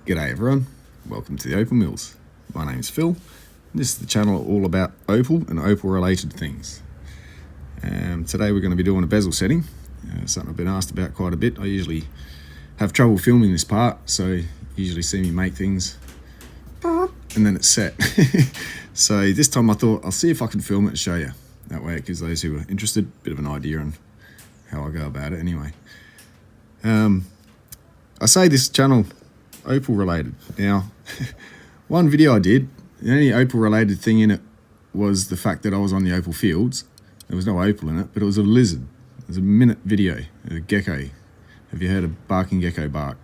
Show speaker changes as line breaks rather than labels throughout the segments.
G'day everyone, welcome to the Opal Mills. My name is Phil, and this is the channel all about Opal and Opal related things. Today we're going to be doing a bezel setting, something I've been asked about quite a bit. I usually have trouble filming this part, so you usually see me make things and then it's set. So this time I thought I'll see if I can film it and show you. That way it gives those who are interested a bit of an idea on how I go about it anyway. I say this channel Opal related. Now, one video I did, the only Opal related thing in it was the fact that I was on the Opal fields. There was no Opal in it, but it was a lizard. It was a minute video, a gecko. Have you heard of barking gecko bark?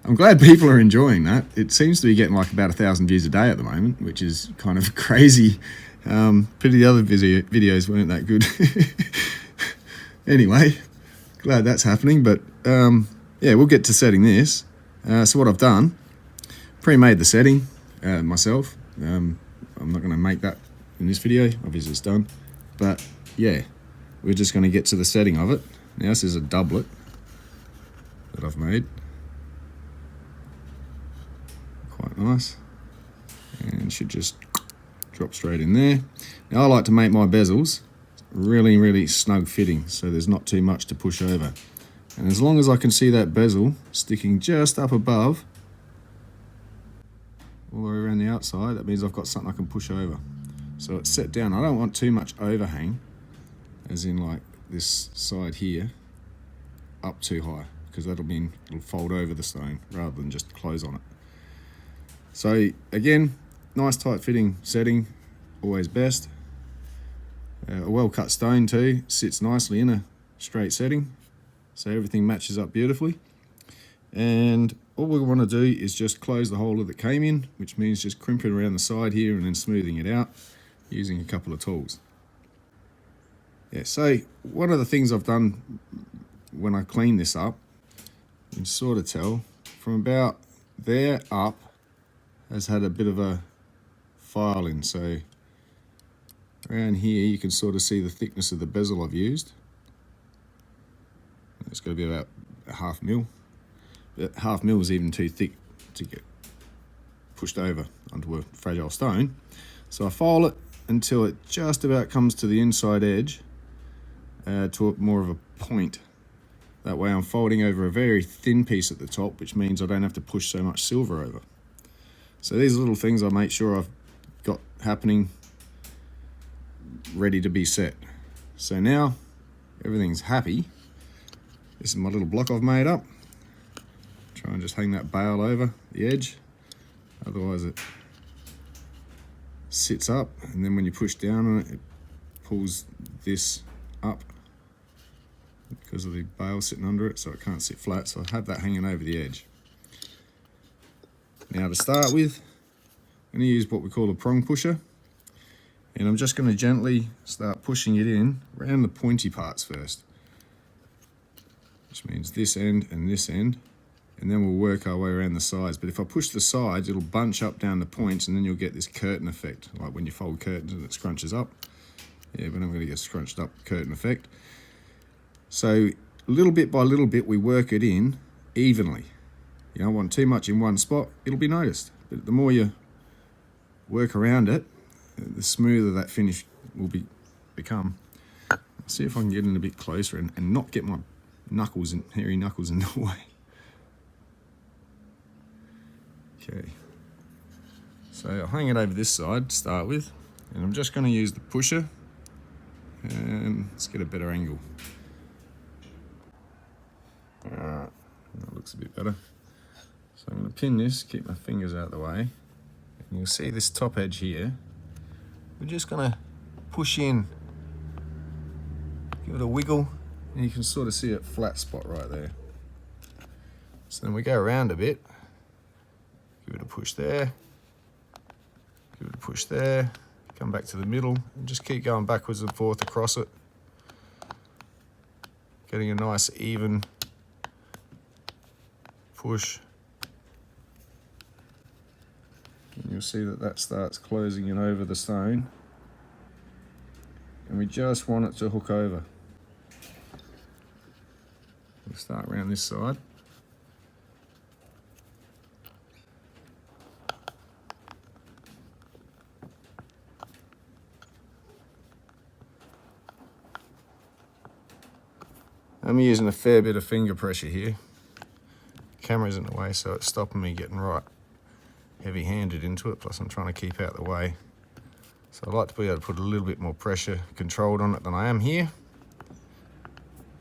I'm glad people are enjoying that. It seems to be getting like about 1,000 views a day at the moment, which is kind of crazy. Pity the other videos weren't that good. Anyway, glad that's happening, but yeah, we'll get to setting this. So what I've done, pre-made the setting myself. I'm not going to make that in this video, obviously it's done. But yeah, we're just going to get to the setting of it. Now this is a doublet that I've made. Quite nice. And should just drop straight in there. Now I like to make my bezels really snug fitting, so there's not too much to push over. And as long as I can see that bezel sticking just up above, all the way around the outside, that means I've got something I can push over. So it's set down. I don't want too much overhang, as in like this side here, up too high, because it'll fold over the stone rather than just close on it. So again, nice tight fitting setting, always best. A well cut stone too, sits nicely in a straight setting. So everything matches up beautifully. And all we want to do is just close the hole that came in, which means just crimping around the side here and then smoothing it out using a couple of tools. Yeah, so one of the things I've done when I clean this up, you can sort of tell from about there up has had a bit of a file in. So around here you can sort of see the thickness of the bezel I've used. It's got to be about a half mil. But half mil is even too thick to get pushed over onto a fragile stone. So I file it until it just about comes to the inside edge, to more of a point. That way I'm folding over a very thin piece at the top, which means I don't have to push so much silver over. So these little things I make sure I've got happening, ready to be set. So now everything's happy. This is my little block I've made up. Try and just hang that bail over the edge, otherwise it sits up, and then when you push down on it, it pulls this up because of the bail sitting under it, so it can't sit flat. So I have that hanging over the edge. Now to start with, I'm going to use what we call a prong pusher, and I'm just going to gently start pushing it in around the pointy parts first, which means this end and this end, and then we'll work our way around the sides. But if I push the sides, it'll bunch up down the points, and then you'll get this curtain effect, like when you fold curtains and it scrunches up. Yeah, but I'm going to get scrunched up curtain effect. So little bit by little bit, we work it in evenly. You don't want too much in one spot, it'll be noticed. But the more you work around it, the smoother that finish will become. I'll see if I can get in a bit closer and not get my knuckles and hairy knuckles in the way. Okay, so I'll hang it over this side to start with, and I'm just going to use the pusher, and let's get a better angle. Alright, that looks a bit better. So I'm going to pin this, keep my fingers out of the way, and you'll see this top edge here. We're just going to push in, give it a wiggle, and you can sort of see a flat spot right there. So then we go around a bit, give it a push there, give it a push there, come back to the middle, and just keep going backwards and forth across it, getting a nice even push. And you'll see that starts closing in over the stone, and we just want it to hook over. We'll start around this side. I'm using a fair bit of finger pressure here. Camera's in the way, so it's stopping me getting right heavy-handed into it, plus I'm trying to keep out the way. So I like to be able to put a little bit more pressure controlled on it than I am here,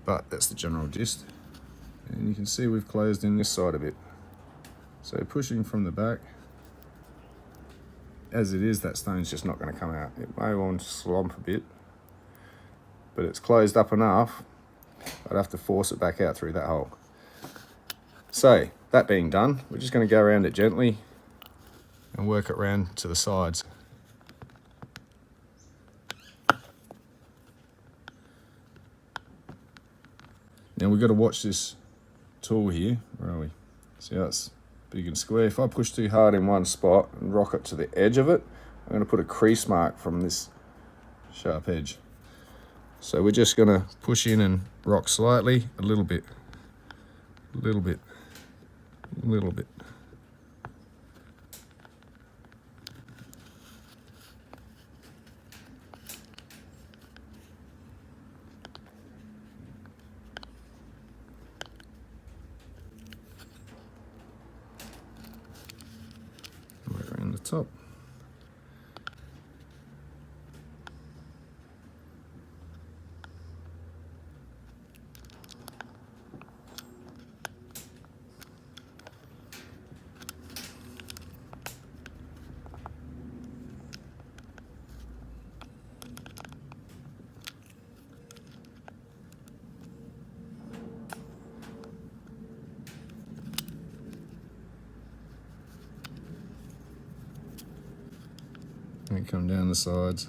but that's the general gist. And you can see we've closed in this side a bit. So pushing from the back, as it is, that stone's just not going to come out. It may want to slump a bit, but it's closed up enough, I'd have to force it back out through that hole. So, that being done, we're just going to go around it gently and work it round to the sides. Now we've got to watch this tool here. Where are we? See how it's big and square. If I push too hard in one spot and rock it to the edge of it, I'm going to put a crease mark from this sharp edge. So we're just going to push in and rock slightly, a little bit, a little bit, a little bit. Right around the top. And come down the sides.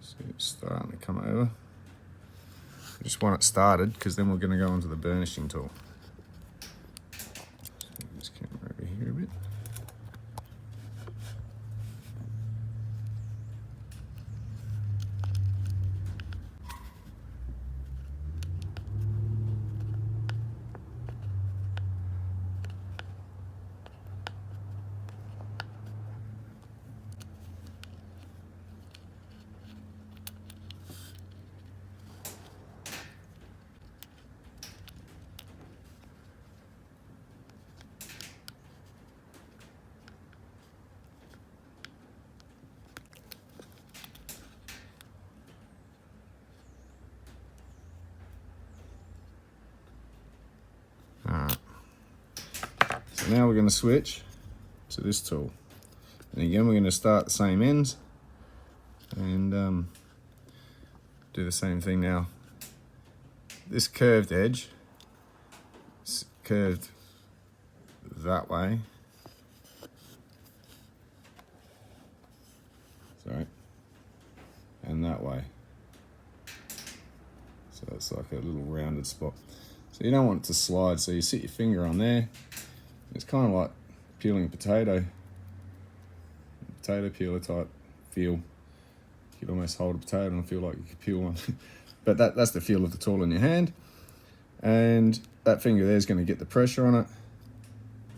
So it's starting to come over. I just want it started because then we're going to go onto the burnishing tool. So this camera over here a bit. Alright, so now we're going to switch to this tool, and again we're going to start the same ends and do the same thing now. This curved edge is curved that way, sorry, and that way, so it's like a little rounded spot. So you don't want it to slide, so you sit your finger on there. It's kind of like peeling potato peeler type feel. You could almost hold a potato and feel like you could peel one. But that's the feel of the tool in your hand. And that finger there is going to get the pressure on it.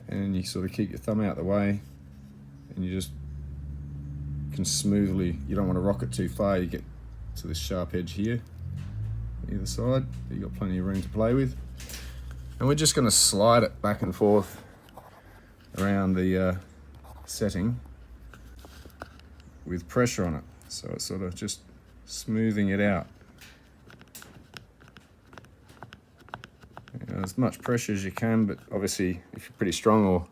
And you sort of keep your thumb out the way. And you just can smoothly, you don't want to rock it too far, you get to this sharp edge here. Either side, you've got plenty of room to play with. And we're just going to slide it back and forth around the setting with pressure on it. So it's sort of just smoothing it out. You know, as much pressure as you can, but obviously if you're pretty strong or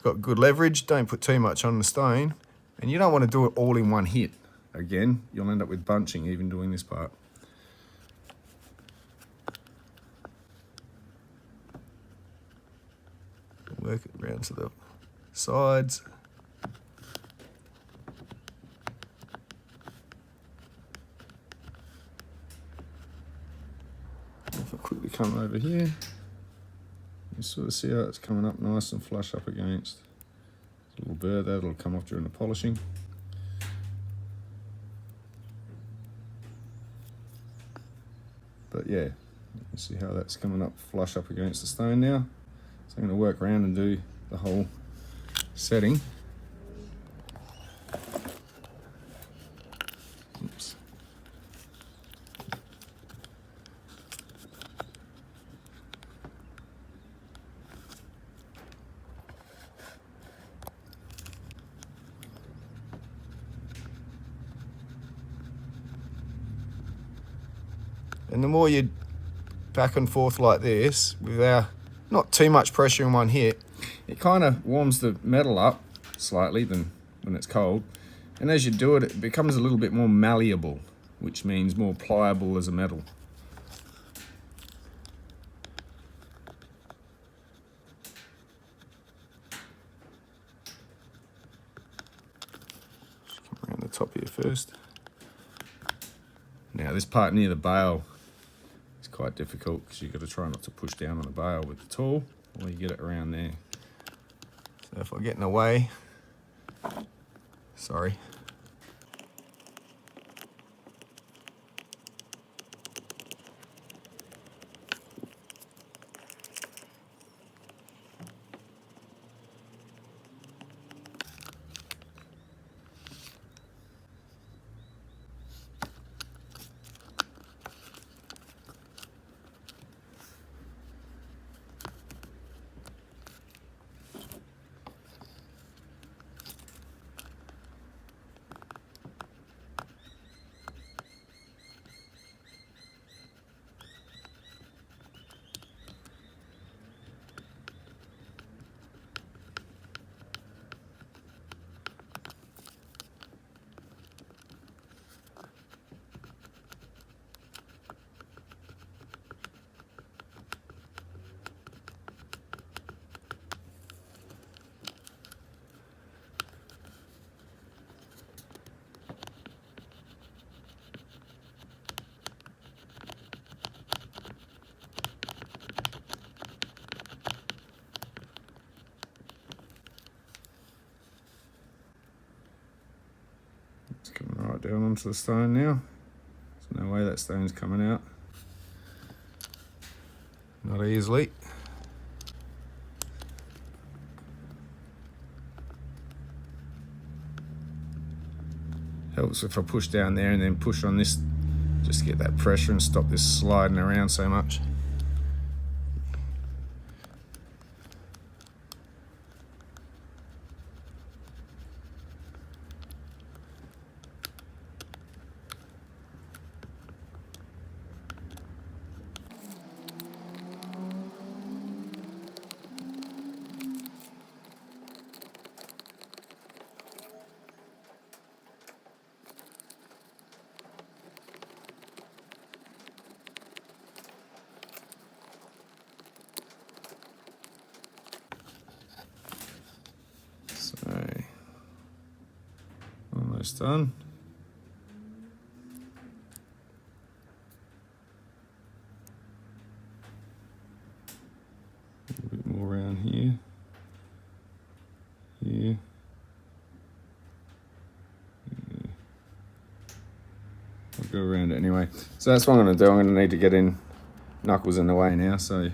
got good leverage, don't put too much on the stone. And you don't want to do it all in one hit. Again, you'll end up with bunching even doing this part. Work it around to the sides. If I quickly come over here, You sort of see how it's coming up nice and flush up against a little burr. That'll come off during the polishing. But yeah, you can see how that's coming up flush up against the stone now. So I'm going to work around and do the whole setting. Oops. And the more you back and forth like this, without not too much pressure in one hit, it kind of warms the metal up slightly than when it's cold. And as you do it, it becomes a little bit more malleable, which means more pliable as a metal. Just come around the top here first. Now this part near the bail is quite difficult because you've got to try not to push down on the bail with the tool, or you get it around there. So if I get in the way, sorry. It's coming right down onto the stone now. There's no way that stone's coming out. Not easily. Helps if I push down there and then push on this, just to get that pressure and stop this sliding around so much. So, almost done. A little bit more around here. Here. I'll go around it anyway. So that's what I'm going to do. I'm going to need to get in knuckles in the way now, so you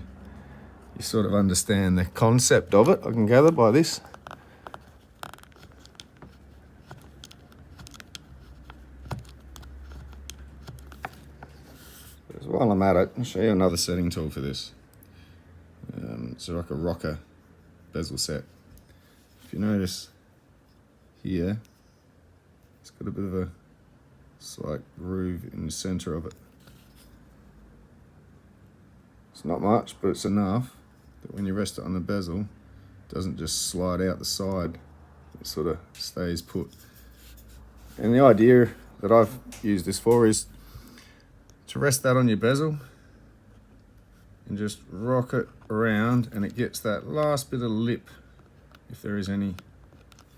sort of understand the concept of it, I can gather by this. But while I'm at it, I'll show you another setting tool for this. It's like a rocker bezel set. If you notice here, it's got a bit of a slight groove in the center of it. It's not much, but it's enough that when you rest it on the bezel, it doesn't just slide out the side. It sort of stays put. And the idea that I've used this for is to rest that on your bezel and just rock it around, and it gets that last bit of lip, if there is any,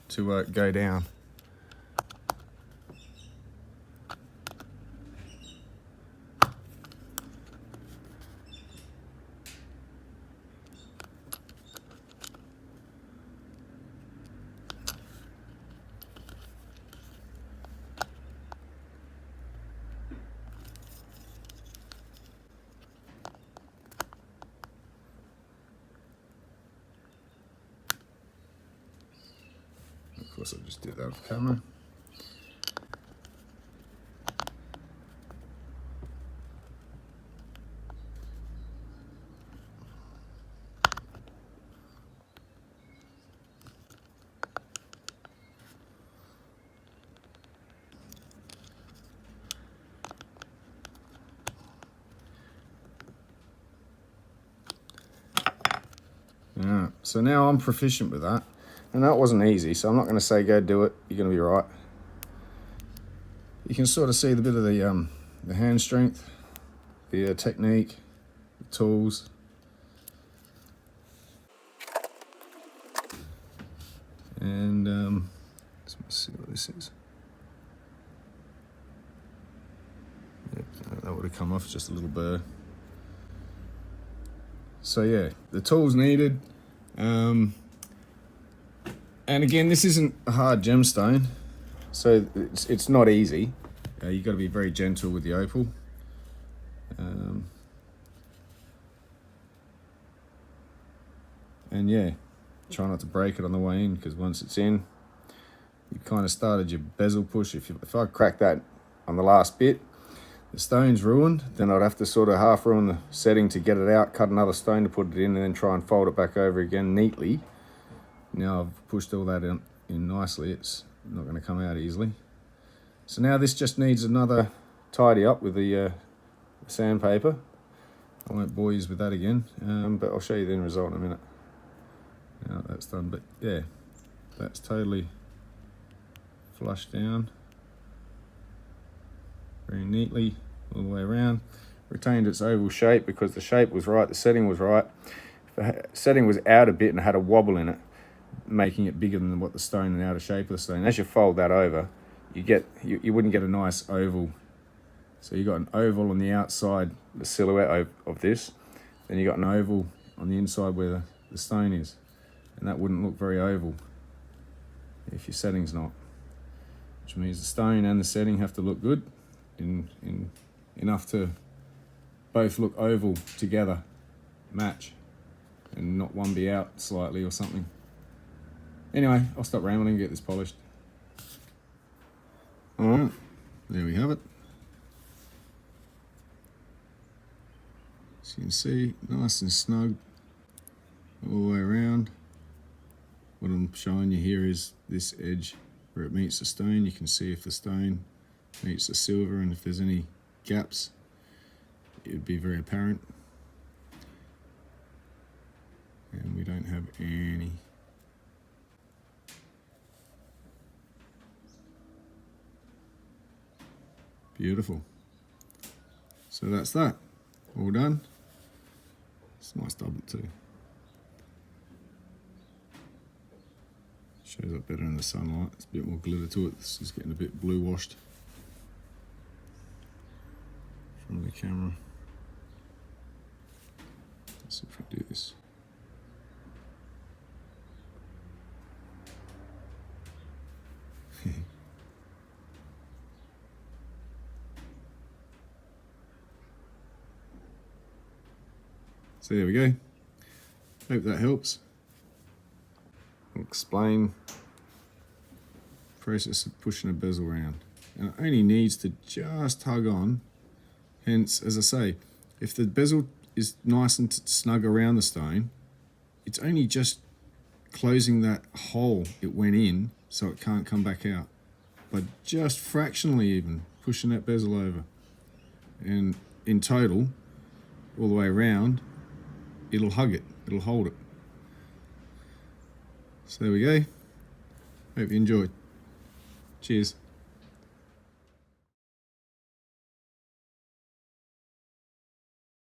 to go down. Of course, I just did that off camera. Yeah, so now I'm proficient with that. And that wasn't easy, so I'm not going to say go do it. You're going to be right. You can sort of see the bit of the hand strength, the technique, the tools. And let's see what this is. Yep, that would have come off, just a little burr. So yeah, the tools needed. And again, this isn't a hard gemstone, so it's not easy. You've got to be very gentle with the opal. And yeah, try not to break it on the way in, because once it's in, you kind of started your bezel push. If I crack that on the last bit, the stone's ruined, then I'd have to sort of half ruin the setting to get it out, cut another stone to put it in, and then try and fold it back over again neatly. Now I've pushed all that in nicely, it's not going to come out easily. So now this just needs another tidy up with the sandpaper. I won't bore you with that again, but I'll show you the end result in a minute. Now that's done, but yeah, that's totally flushed down very neatly all the way around. Retained its oval shape because the shape was right, the setting was right. If the setting was out a bit and had a wobble in it, making it bigger than what the stone and outer shape of the stone. As you fold that over, you wouldn't get a nice oval. So you got an oval on the outside, the silhouette of this, then you got an oval on the inside where the stone is, and that wouldn't look very oval if your setting's not. Which means the stone and the setting have to look good, in enough to both look oval together, match, and not one be out slightly or something. Anyway, I'll stop rambling and get this polished. Alright, there we have it. As you can see, nice and snug all the way around. What I'm showing you here is this edge where it meets the stone. You can see if the stone meets the silver, and if there's any gaps, it would be very apparent. And we don't have any. Beautiful. So that's that. All done. It's a nice doublet too. Shows up better in the sunlight. It's a bit more glitter to it. This is getting a bit blue washed from the camera. Let's see if I do this. So there we go. Hope that helps. I'll explain the process of pushing a bezel around. And it only needs to just tug on. Hence, as I say, if the bezel is nice and snug around the stone, it's only just closing that hole it went in so it can't come back out. By just fractionally even pushing that bezel over. And in total, all the way around, it'll hug it, it'll hold it. So there we go. Hope you enjoyed. Cheers.